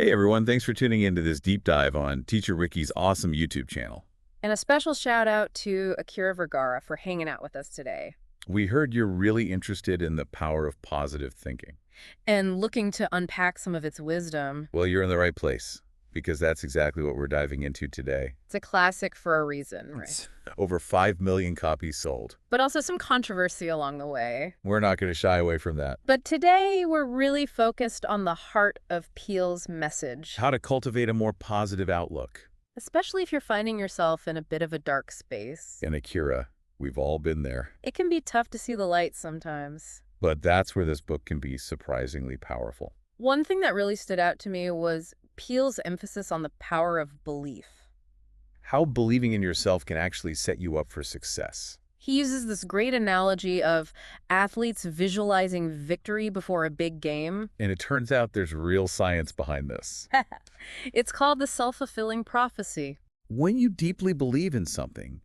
Hey everyone, thanks for tuning into this deep dive on Teacher Ricky's awesome YouTube channel. And a special shout out to Akira Vergara for hanging out with us today We heard you're really interested in the power of positive thinking. and looking to unpack some of its wisdom. Well, you're in the right place, because that's exactly what we're diving into today. It's a classic for a reason, right? It's over 5 million copies sold. But also some controversy along the way. We're not going to shy away from that. But today we're really focused on the heart of Peele's message, How to cultivate a more positive outlook. especially if you're finding yourself in a bit of a dark space. And Akira, we've all been there. It can be tough to see the light sometimes. But that's where this book can be surprisingly powerful. One thing that really stood out to me was Peele's emphasis on the power of belief. How believing in yourself can actually set you up for success. He uses this great analogy of athletes visualizing victory before a big game. And it turns out there's real science behind this. It's called the self-fulfilling prophecy. When you deeply believe in something,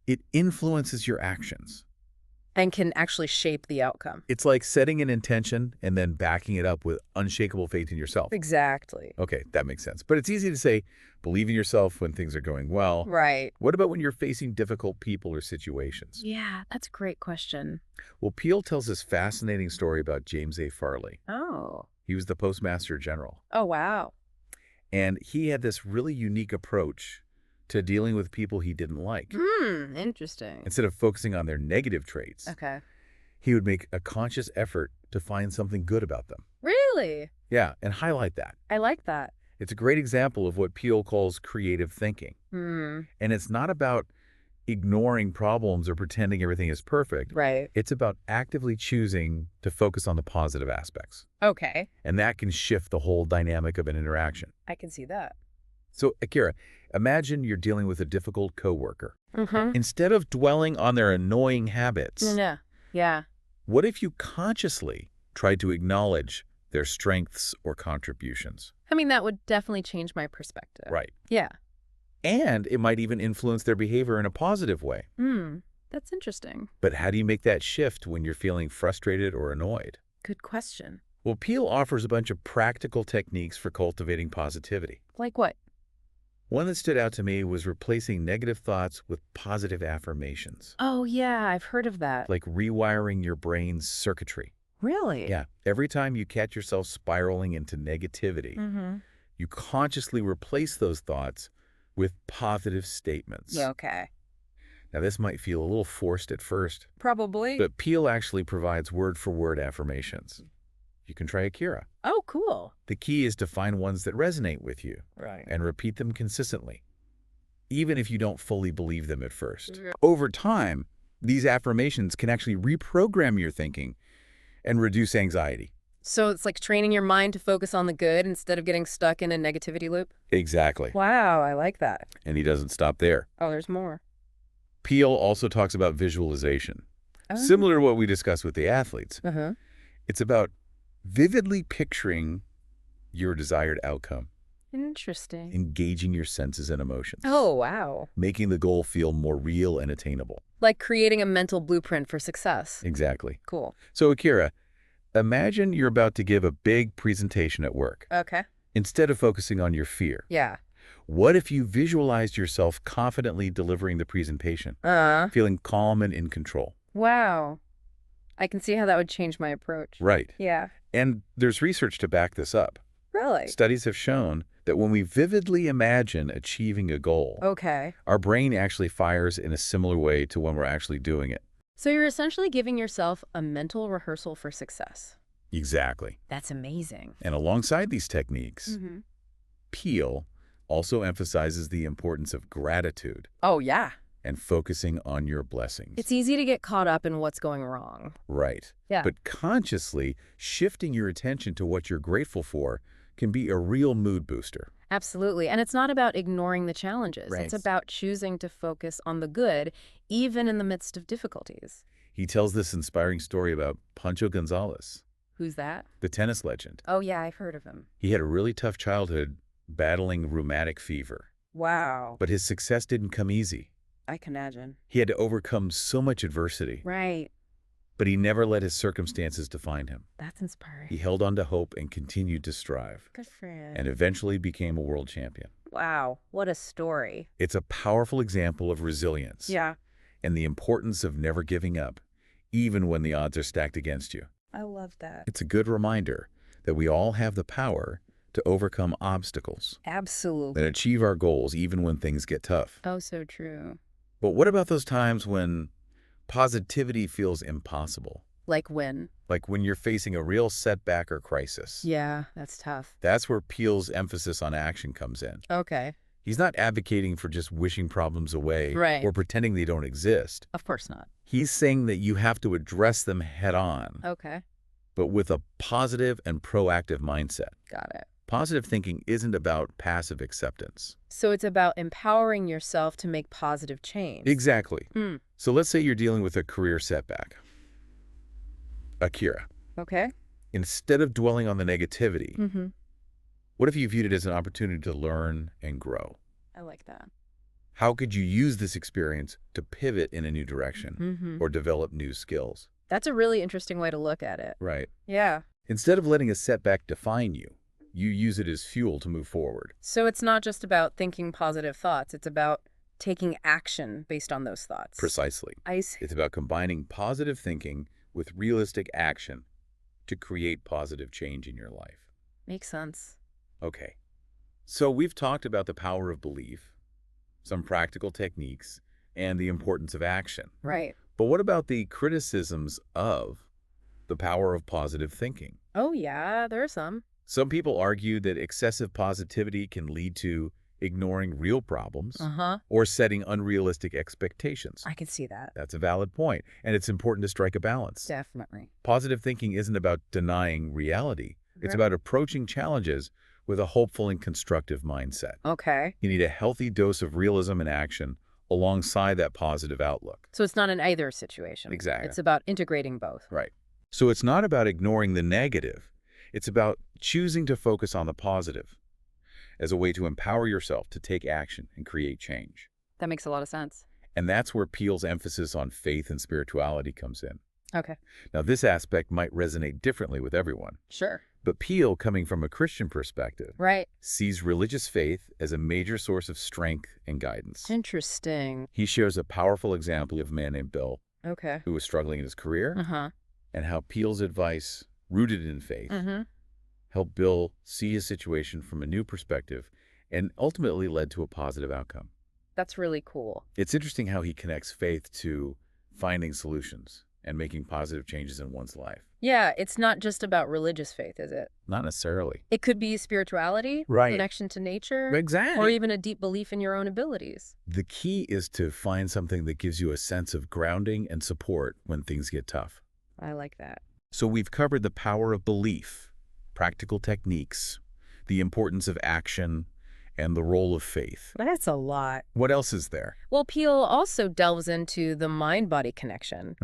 it influences your actions. And can actually shape the outcome. It's like setting an intention and then backing it up with unshakable faith in yourself. Exactly. Okay, that makes sense. But it's easy to say, believe in yourself when things are going well. Right. What about when you're facing difficult people or situations? Yeah, that's a great question. Well, Peale tells this fascinating story about James A. Farley. Oh. He was the Postmaster General. Oh, wow. And he had this really unique approach to dealing with people he didn't like. Interesting. Instead of focusing on their negative traits, Okay. he would make a conscious effort to find something good about them. Really? Yeah, and highlight that. I like that. It's a great example of what Peale calls creative thinking. And it's not about ignoring problems or pretending everything is perfect. Right. It's about actively choosing to focus on the positive aspects. Okay. And that can shift the whole dynamic of an interaction. I can see that. So, Akira, imagine you're dealing with a difficult coworker. Mm-hmm. Instead of dwelling on their annoying habits, Yeah. Yeah. what if you consciously tried to acknowledge their strengths or contributions? I mean, that would definitely change my perspective. Right. Yeah. And it might even influence their behavior in a positive way. That's interesting. But how do you make that shift when you're feeling frustrated or annoyed? Good question. Well, Peale offers a bunch of practical techniques for cultivating positivity. Like what? One that stood out to me was replacing negative thoughts with positive affirmations, Oh, yeah, I've heard of that. like rewiring your brain's circuitry. Really? Yeah, every time you catch yourself spiraling into negativity, you consciously replace those thoughts with positive statements. Okay. Now, this might feel a little forced at first, Probably. but Peale actually provides word-for-word affirmations. You can try Akira. Oh, cool. The key is to find ones that resonate with you Right. and repeat them consistently, even if you don't fully believe them at first. Yeah. Over time, these affirmations can actually reprogram your thinking and reduce anxiety. So it's like training your mind to focus on the good instead of getting stuck in a negativity loop? Exactly. Wow, I like that. And he doesn't stop there. Oh, there's more. Peale also talks about visualization. Oh. Similar to what we discussed with the athletes. Uh-huh. It's about vividly picturing your desired outcome, Interesting. engaging your senses and emotions, Oh, wow. making the goal feel more real and attainable. Like creating a mental blueprint for success. Exactly. Cool. So, Akira, imagine you're about to give a big presentation at work. Okay. Instead of focusing on your fear, Yeah. what if you visualized yourself confidently delivering the presentation, feeling calm and in control? Wow. I can see how that would change my approach. Right. Yeah. And there's research to back this up. Really? Studies have shown that when we vividly imagine achieving a goal, Okay. our brain actually fires in a similar way to when we're actually doing it. So you're essentially giving yourself a mental rehearsal for success. Exactly. That's amazing. And alongside these techniques, Peale also emphasizes the importance of gratitude Oh, yeah. and focusing on your blessings. It's easy to get caught up in what's going wrong. Right. Yeah. But consciously shifting your attention to what you're grateful for can be a real mood booster. Absolutely. And it's not about ignoring the challenges. Right. It's about choosing to focus on the good, even in the midst of difficulties. He tells this inspiring story about Pancho Gonzalez, Who's that? the tennis legend. Oh, yeah, I've heard of him. He had a really tough childhood battling rheumatic fever, Wow. but his success didn't come easy. I can imagine. He had to overcome so much adversity. Right. but he never let his circumstances define him. That's inspiring. He held on to hope and continued to strive, Good for him. and eventually became a world champion. Wow, what a story. It's a powerful example of resilience Yeah, and the importance of never giving up, even when the odds are stacked against you. I love that. It's a good reminder that we all have the power to overcome obstacles Absolutely. and achieve our goals even when things get tough. Oh, so true. But what about those times when positivity feels impossible? Like when? Like when you're facing a real setback or crisis. Yeah, that's tough. That's where Peele's emphasis on action comes in. Okay. He's not advocating for just wishing problems away Right. or pretending they don't exist. Of course not. He's saying that you have to address them head on, Okay. but with a positive and proactive mindset. Got it. Positive thinking isn't about passive acceptance. So it's about empowering yourself to make positive change. Exactly. Hmm. So let's say you're dealing with a career setback. Akira, Okay. instead of dwelling on the negativity, Mm-hmm. what if you viewed it as an opportunity to learn and grow? I like that. How could you use this experience to pivot in a new direction Mm-hmm. or develop new skills? That's a really interesting way to look at it. Right. Yeah. Instead of letting a setback define you, you use it as fuel to move forward. So it's not just about thinking positive thoughts. It's about taking action based on those thoughts. Precisely. I see. It's about combining positive thinking with realistic action to create positive change in your life. Makes sense. Okay. So we've talked about the power of belief, some practical techniques, and the importance of action. Right. But what about the criticisms of the power of positive thinking? Oh, yeah, there are some. Some people argue that excessive positivity can lead to ignoring real problems Uh-huh. or setting unrealistic expectations. I can see that. That's a valid point, and it's important to strike a balance. Definitely. Positive thinking isn't about denying reality. It's Right. about approaching challenges with a hopeful and constructive mindset. Okay. You need a healthy dose of realism and action alongside that positive outlook. So it's not an either situation. Exactly. It's about integrating both. Right. So it's not about ignoring the negative. It's about choosing to focus on the positive as a way to empower yourself to take action and create change. That makes a lot of sense. And that's where Peele's emphasis on faith and spirituality comes in. Okay. Now, this aspect might resonate differently with everyone, Sure. but Peele, coming from a Christian perspective, Right. sees religious faith as a major source of strength and guidance. Interesting. He shares a powerful example of a man named Bill Okay. who was struggling in his career Uh-huh. and how Peele's advice, rooted in faith, Mm-hmm. helped Bill see his situation from a new perspective and ultimately led to a positive outcome. That's really cool. It's interesting how he connects faith to finding solutions and making positive changes in one's life. Yeah, it's not just about religious faith, is it? Not necessarily. It could be spirituality, Right. connection to nature, Exactly. or even a deep belief in your own abilities. The key is to find something that gives you a sense of grounding and support when things get tough. I like that. So we've covered the power of belief, practical techniques, the importance of action, and the role of faith. That's a lot. What else is there? Well, Peele also delves into the mind-body connection,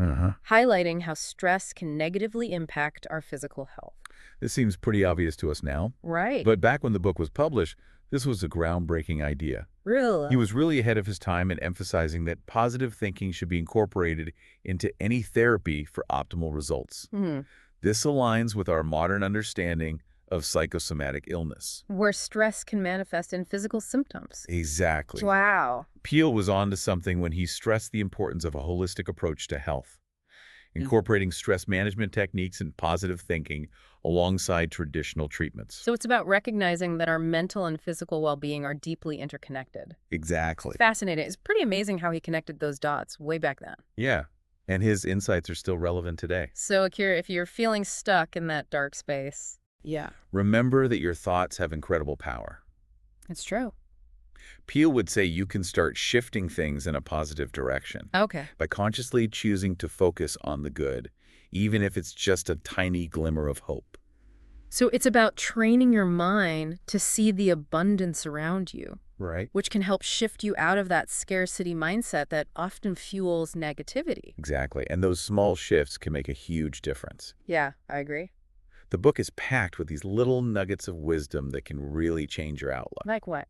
highlighting how stress can negatively impact our physical health. This seems pretty obvious to us now, Right. but back when the book was published, this was a groundbreaking idea. Really? He was really ahead of his time in emphasizing that positive thinking should be incorporated into any therapy for optimal results. Hmm. This aligns with our modern understanding of psychosomatic illness. Where stress can manifest in physical symptoms. Exactly. Wow. Peele was on to something when he stressed the importance of a holistic approach to health, incorporating stress management techniques and positive thinking alongside traditional treatments. So it's about recognizing that our mental and physical well-being are deeply interconnected. Exactly. Fascinating. It's pretty amazing how he connected those dots way back then. Yeah. And his insights are still relevant today. So, Akira, if you're feeling stuck in that dark space, yeah, Remember that your thoughts have incredible power. it's true. Peele would say you can start shifting things in a positive direction Okay. by consciously choosing to focus on the good, even if it's just a tiny glimmer of hope. So it's about training your mind to see the abundance around you, Right? which can help shift you out of that scarcity mindset that often fuels negativity. Exactly. And those small shifts can make a huge difference. Yeah, I agree. The book is packed with these little nuggets of wisdom that can really change your outlook. Like what?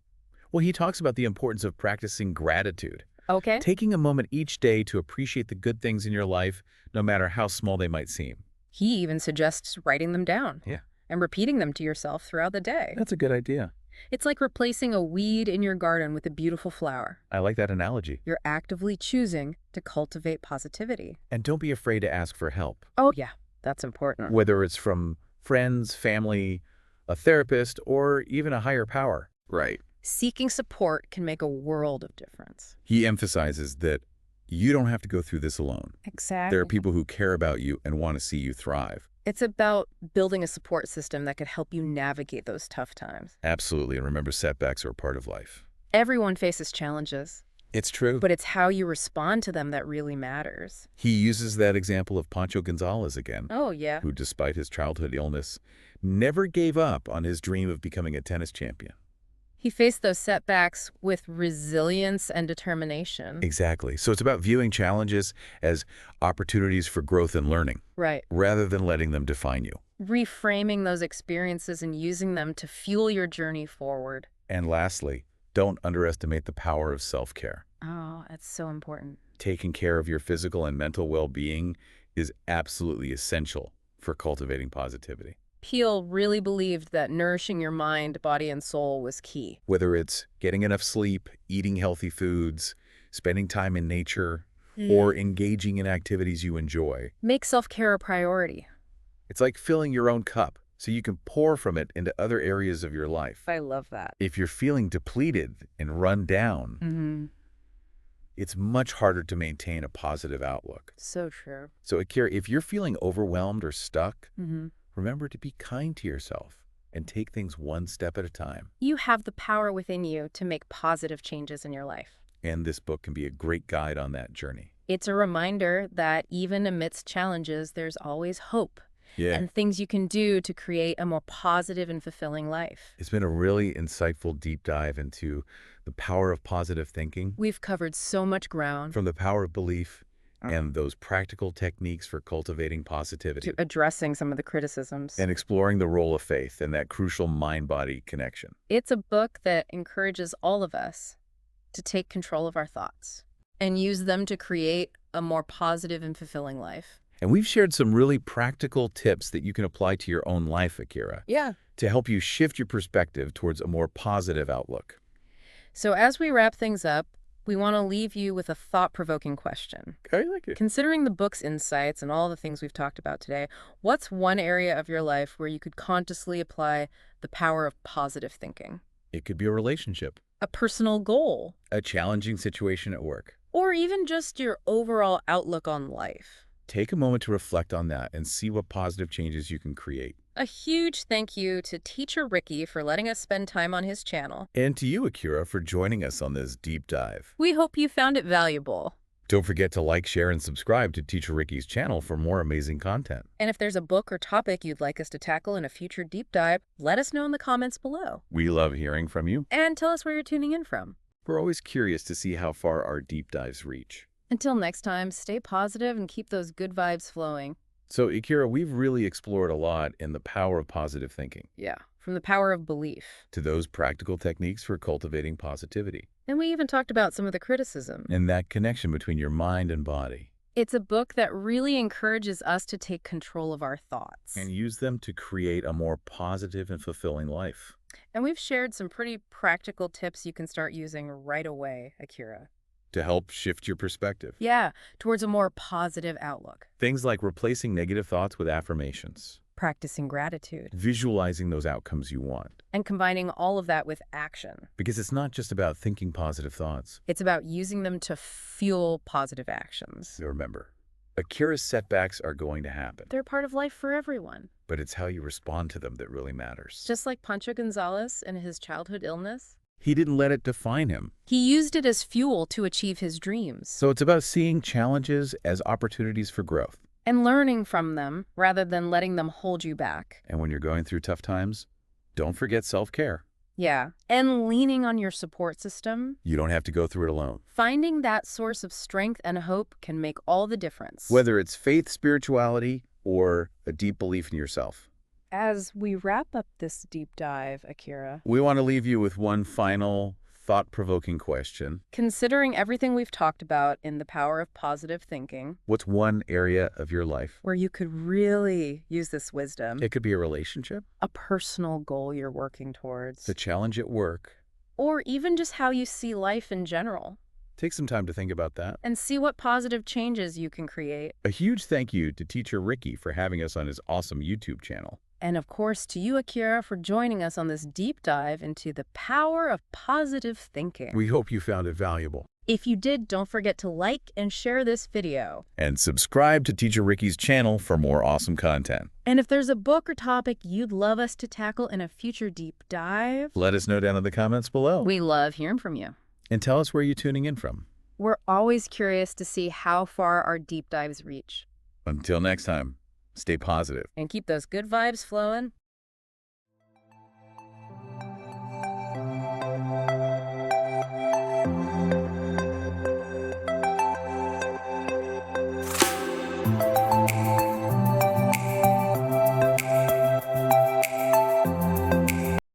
Well, he talks about the importance of practicing gratitude, Okay. Taking a moment each day to appreciate the good things in your life, no matter how small they might seem. He even suggests writing them down Yeah, and repeating them to yourself throughout the day. that's a good idea. It's like replacing a weed in your garden with a beautiful flower. I like that analogy. You're actively choosing to cultivate positivity. And don't be afraid to ask for help, Oh, yeah, that's important. whether it's from friends, family, a therapist, or even a higher power. Right. Seeking support can make a world of difference. He emphasizes that you don't have to go through this alone. Exactly. There are people who care about you and want to see you thrive. It's about building a support system that could help you navigate those tough times. Absolutely. And remember, setbacks are a part of life. Everyone faces challenges, It's true. but it's how you respond to them that really matters. He uses that example of Pancho Gonzalez again, Oh, yeah. who, despite his childhood illness, never gave up on his dream of becoming a tennis champion. He faced those setbacks with resilience and determination. Exactly. So it's about viewing challenges as opportunities for growth and learning, Right. rather than letting them define you. Reframing those experiences and using them to fuel your journey forward. And lastly, don't underestimate the power of self-care. Oh, that's so important. Taking care of your physical and mental well-being is absolutely essential for cultivating positivity. Peale really believed that nourishing your mind, body, and soul was key. Whether it's getting enough sleep, eating healthy foods, spending time in nature, or engaging in activities you enjoy. Make self-care a priority. It's like filling your own cup so you can pour from it into other areas of your life. I love that. If you're feeling depleted and run down, Mm-hmm. it's much harder to maintain a positive outlook. So true. So, Akira, if you're feeling overwhelmed or stuck, Mm-hmm. remember to be kind to yourself and take things one step at a time. You have the power within you to make positive changes in your life. And this book can be a great guide on that journey. It's a reminder that even amidst challenges, there's always hope Yeah. and things you can do to create a more positive and fulfilling life. It's been a really insightful deep dive into the power of positive thinking, We've covered so much ground from the power of belief and those practical techniques for cultivating positivity, to addressing some of the criticisms. and exploring the role of faith and that crucial mind-body connection. It's a book that encourages all of us to take control of our thoughts and use them to create a more positive and fulfilling life. And we've shared some really practical tips that you can apply to your own life, Akira, Yeah. to help you shift your perspective towards a more positive outlook. So as we wrap things up, we want to leave you with a thought-provoking question. I like it. Considering the book's insights and all the things we've talked about today, what's one area of your life where you could consciously apply the power of positive thinking? It could be a relationship, A personal goal, a challenging situation at work. or even just your overall outlook on life. Take a moment to reflect on that and see what positive changes you can create. A huge thank you to Teacher Ricky for letting us spend time on his channel. And to you, Akira, for joining us on this deep dive. We hope you found it valuable. Don't forget to like, share, and subscribe to Teacher Ricky's channel for more amazing content. And if there's a book or topic you'd like us to tackle in a future deep dive, let us know in the comments below. We love hearing from you. And tell us where you're tuning in from. We're always curious to see how far our deep dives reach. Until next time, stay positive and keep those good vibes flowing. So, Akira, we've really explored a lot in the power of positive thinking, Yeah, from the power of belief. to those practical techniques for cultivating positivity, And we even talked about some of the criticism. and that connection between your mind and body, It's a book that really encourages us to take control of our thoughts. and use them to create a more positive and fulfilling life. And we've shared some pretty practical tips you can start using right away, Akira. To help shift your perspective. Yeah, towards a more positive outlook. Things like replacing negative thoughts with affirmations, Practicing gratitude. visualizing those outcomes you want. And combining all of that with action. Because it's not just about thinking positive thoughts. It's about using them to fuel positive actions. Remember, Akira's setbacks are going to happen, They're part of life for everyone. but it's how you respond to them that really matters. Just like Pancho Gonzalez and his childhood illness, He didn't let it define him. he used it as fuel to achieve his dreams. So it's about seeing challenges as opportunities for growth. And learning from them rather than letting them hold you back. And when you're going through tough times, don't forget self-care. Yeah. And leaning on your support system. You don't have to go through it alone. Finding that source of strength and hope can make all the difference. Whether it's faith, spirituality, or a deep belief in yourself. As we wrap up this deep dive, Akira, We want to leave you with one final thought-provoking question. Considering everything we've talked about in the power of positive thinking, What's one area of your life? where you could really use this wisdom, It could be a relationship, a personal goal you're working towards, a challenge at work. or even just how you see life in general, Take some time to think about that. and see what positive changes you can create. A huge thank you to teacher Ricky for having us on his awesome YouTube channel. And of course, to you, Akira, for joining us on this deep dive into the power of positive thinking. We hope you found it valuable. If you did, don't forget to like and share this video. And subscribe to Teacher Ricky's channel for more awesome content. And if there's a book or topic you'd love us to tackle in a future deep dive, Let us know down in the comments below. we love hearing from you. And tell us where you're tuning in from. We're always curious to see how far our deep dives reach. Until next time, stay positive. And keep those good vibes flowing.